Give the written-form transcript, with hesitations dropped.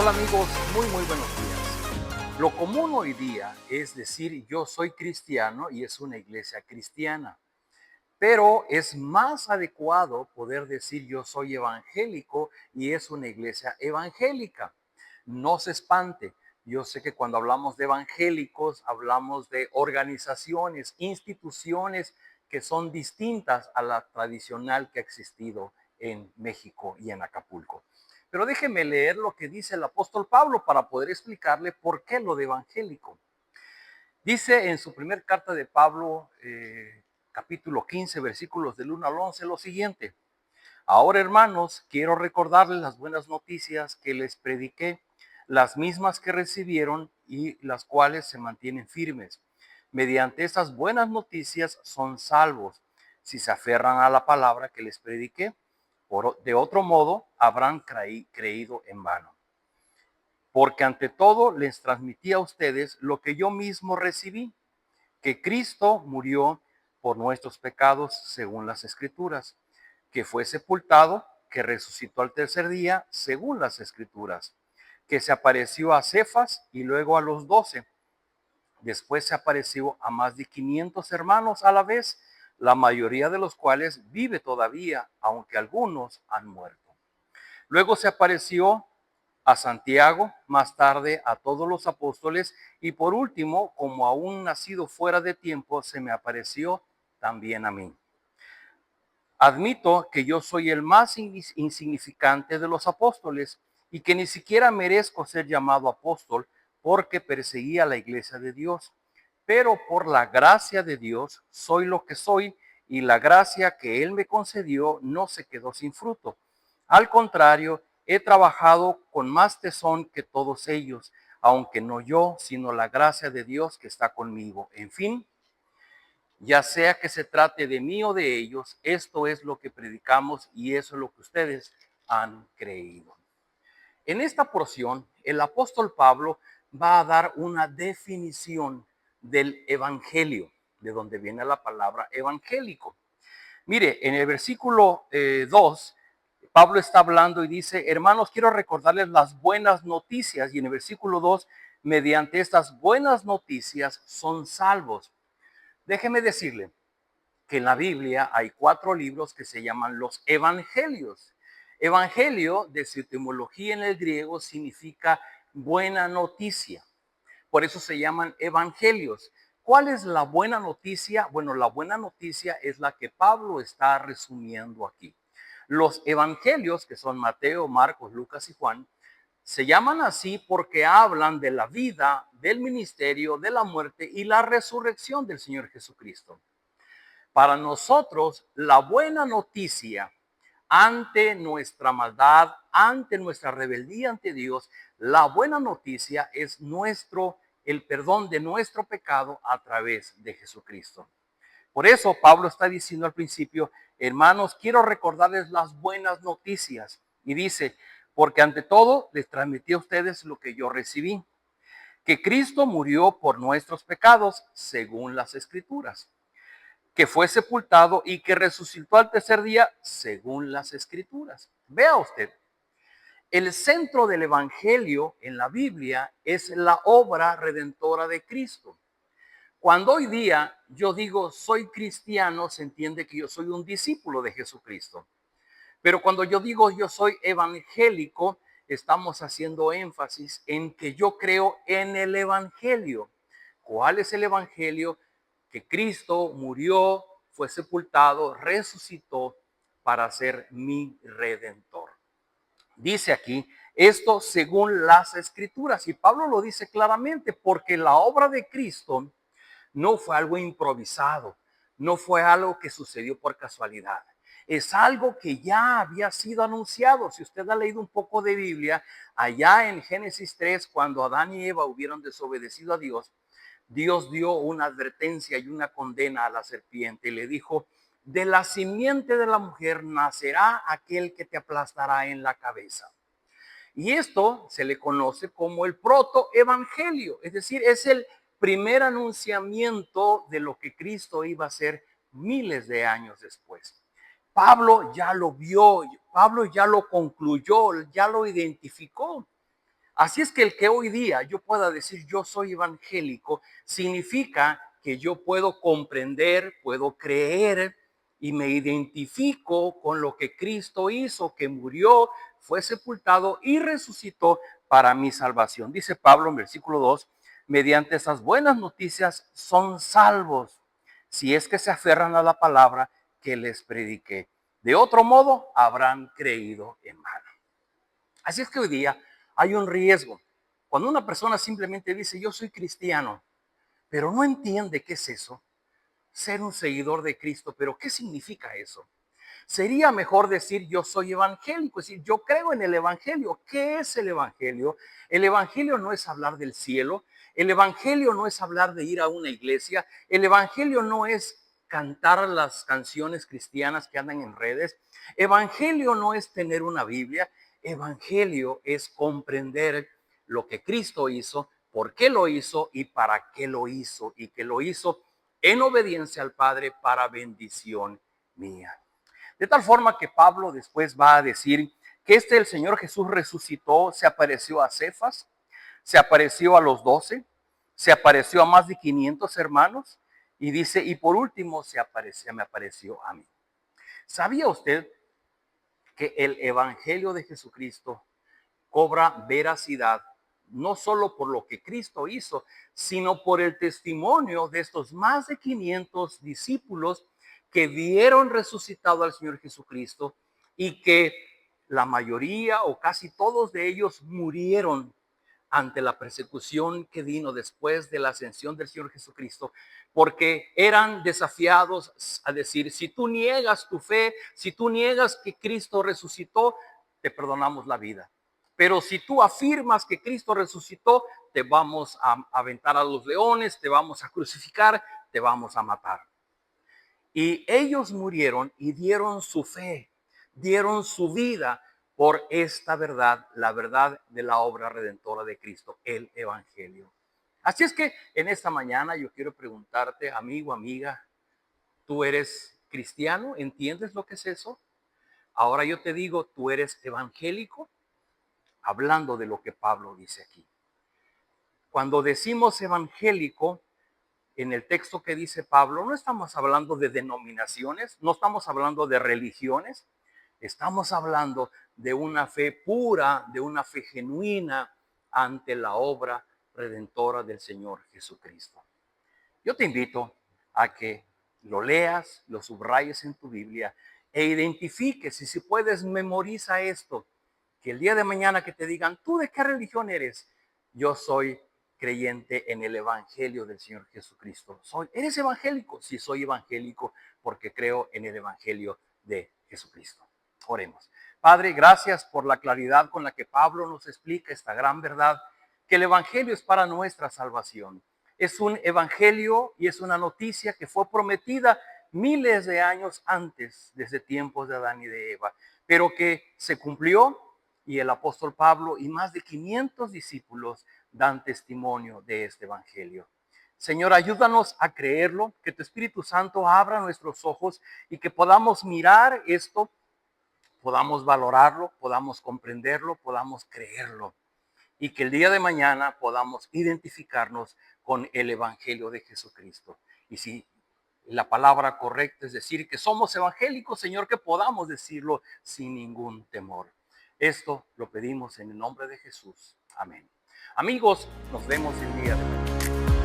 tal amigos? Muy buenos días. Lo común hoy día es decir yo soy cristiano y es una iglesia cristiana, pero es más adecuado poder decir yo soy evangélico y es una iglesia evangélica. No se espante, yo sé que cuando hablamos de evangélicos hablamos de organizaciones, instituciones que son distintas a la tradicional que ha existido en México y en Acapulco. Pero déjeme leer lo que dice el apóstol Pablo para poder explicarle por qué lo de evangélico. Dice en su primer carta de Pablo, capítulo 15, versículos del 1 al 11, lo siguiente. Ahora, hermanos, quiero recordarles las buenas noticias que les prediqué, las mismas que recibieron y las cuales se mantienen firmes. Mediante estas buenas noticias son salvos, si se aferran a la palabra que les prediqué. De otro modo, habrán creído en vano. Porque ante todo les transmití a ustedes lo que yo mismo recibí, que Cristo murió por nuestros pecados según las Escrituras, que fue sepultado, que resucitó al tercer día según las Escrituras, que se apareció a Cefas y luego a los 12. Después se apareció a más de 500 hermanos a la vez, la mayoría de los cuales vive todavía, aunque algunos han muerto. Luego se apareció a Santiago, más tarde a todos los apóstoles y por último, como aún nacido fuera de tiempo, se me apareció también a mí. Admito que yo soy el más insignificante de los apóstoles y que ni siquiera merezco ser llamado apóstol porque perseguía la iglesia de Dios. Pero por la gracia de Dios soy lo que soy y la gracia que Él me concedió no se quedó sin fruto. Al contrario, he trabajado con más tesón que todos ellos, aunque no yo, sino la gracia de Dios que está conmigo. En fin, ya sea que se trate de mí o de ellos, esto es lo que predicamos y eso es lo que ustedes han creído. En esta porción, el apóstol Pablo va a dar una definición del evangelio, de donde viene la palabra evangélico. Mire, en el versículo 2, Pablo está hablando y dice, hermanos, quiero recordarles las buenas noticias. Y en el versículo 2, mediante estas buenas noticias son salvos. Déjeme decirle que en la Biblia hay 4 libros que se llaman los evangelios. Evangelio, de su etimología en el griego, significa buena noticia. Por eso se llaman evangelios. ¿Cuál es la buena noticia? Bueno, la buena noticia es la que Pablo está resumiendo aquí. Los evangelios, que son Mateo, Marcos, Lucas y Juan, se llaman así porque hablan de la vida, del ministerio, de la muerte y la resurrección del Señor Jesucristo. Para nosotros, la buena noticia ante nuestra maldad, ante nuestra rebeldía ante Dios, la buena noticia es el perdón de nuestro pecado a través de Jesucristo. Por eso Pablo está diciendo al principio, hermanos, quiero recordarles las buenas noticias. Y dice, porque ante todo les transmití a ustedes lo que yo recibí, que Cristo murió por nuestros pecados según las Escrituras, que fue sepultado y que resucitó al tercer día según las Escrituras. Vea usted, el centro del Evangelio en la Biblia es la obra redentora de Cristo. Cuando hoy día yo digo soy cristiano, se entiende que yo soy un discípulo de Jesucristo. Pero cuando yo digo yo soy evangélico, estamos haciendo énfasis en que yo creo en el Evangelio. ¿Cuál es el Evangelio? Que Cristo murió, fue sepultado, resucitó para ser mi redentor. Dice aquí, esto según las Escrituras, y Pablo lo dice claramente, porque la obra de Cristo no fue algo improvisado, no fue algo que sucedió por casualidad. Es algo que ya había sido anunciado. Si usted ha leído un poco de Biblia, allá en Génesis 3, cuando Adán y Eva hubieron desobedecido a Dios, Dios dio una advertencia y una condena a la serpiente. Le dijo, de la simiente de la mujer nacerá aquel que te aplastará en la cabeza. Y esto se le conoce como el protoevangelio, es decir, es el primer anunciamiento de lo que Cristo iba a hacer miles de años después. Pablo ya lo vio, Pablo ya lo concluyó, ya lo identificó. Así es que el que hoy día yo pueda decir yo soy evangélico, significa que yo puedo comprender, puedo creer y me identifico con lo que Cristo hizo, que murió, fue sepultado y resucitó para mi salvación. Dice Pablo en versículo 2, mediante esas buenas noticias son salvos, si es que se aferran a la palabra que les prediqué. De otro modo, habrán creído en vano. Así es que hoy día hay un riesgo. Cuando una persona simplemente dice, yo soy cristiano, pero no entiende qué es eso, ser un seguidor de Cristo, pero ¿qué significa eso? Sería mejor decir yo soy evangélico, es decir, yo creo en el evangelio. ¿Qué es el evangelio? El evangelio no es hablar del cielo, el evangelio no es hablar de ir a una iglesia, el evangelio no es cantar las canciones cristianas que andan en redes, evangelio no es tener una Biblia, evangelio es comprender lo que Cristo hizo, por qué lo hizo y para qué lo hizo, y que lo hizo en obediencia al Padre para bendición mía. De tal forma que Pablo después va a decir que el Señor Jesús resucitó, se apareció a Cefas, se apareció a los 12, se apareció a más de 500 hermanos y dice, y por último me apareció a mí. ¿Sabía usted que el Evangelio de Jesucristo cobra veracidad no solo por lo que Cristo hizo, sino por el testimonio de estos más de 500 discípulos que vieron resucitado al Señor Jesucristo y que la mayoría o casi todos de ellos murieron ante la persecución que vino después de la ascensión del Señor Jesucristo, porque eran desafiados a decir, si tú niegas tu fe, si tú niegas que Cristo resucitó, te perdonamos la vida. Pero si tú afirmas que Cristo resucitó, te vamos a aventar a los leones, te vamos a crucificar, te vamos a matar. Y ellos murieron y dieron su fe, dieron su vida por esta verdad, la verdad de la obra redentora de Cristo, el Evangelio. Así es que en esta mañana yo quiero preguntarte, amigo, amiga, ¿tú eres cristiano? ¿Entiendes lo que es eso? Ahora yo te digo, ¿tú eres evangélico? Hablando de lo que Pablo dice aquí. Cuando decimos evangélico, en el texto que dice Pablo, no estamos hablando de denominaciones, no estamos hablando de religiones, estamos hablando de una fe pura, de una fe genuina ante la obra redentora del Señor Jesucristo. Yo te invito a que lo leas, lo subrayes en tu Biblia e identifiques, y si puedes, memoriza esto, que el día de mañana que te digan, ¿tú de qué religión eres? Yo soy creyente en el Evangelio del Señor Jesucristo. ¿Eres evangélico? Sí, soy evangélico porque creo en el Evangelio de Jesucristo. Oremos. Padre, gracias por la claridad con la que Pablo nos explica esta gran verdad, que el Evangelio es para nuestra salvación. Es un evangelio y es una noticia que fue prometida miles de años antes, desde tiempos de Adán y de Eva, pero que se cumplió y el apóstol Pablo y más de 500 discípulos dan testimonio de este evangelio. Señor, ayúdanos a creerlo, que tu Espíritu Santo abra nuestros ojos y que podamos mirar esto, podamos valorarlo, podamos comprenderlo, podamos creerlo y que el día de mañana podamos identificarnos con el Evangelio de Jesucristo. Y si la palabra correcta es decir que somos evangélicos, Señor, que podamos decirlo sin ningún temor. Esto lo pedimos en el nombre de Jesús. Amén. Amigos, nos vemos el día de mañana.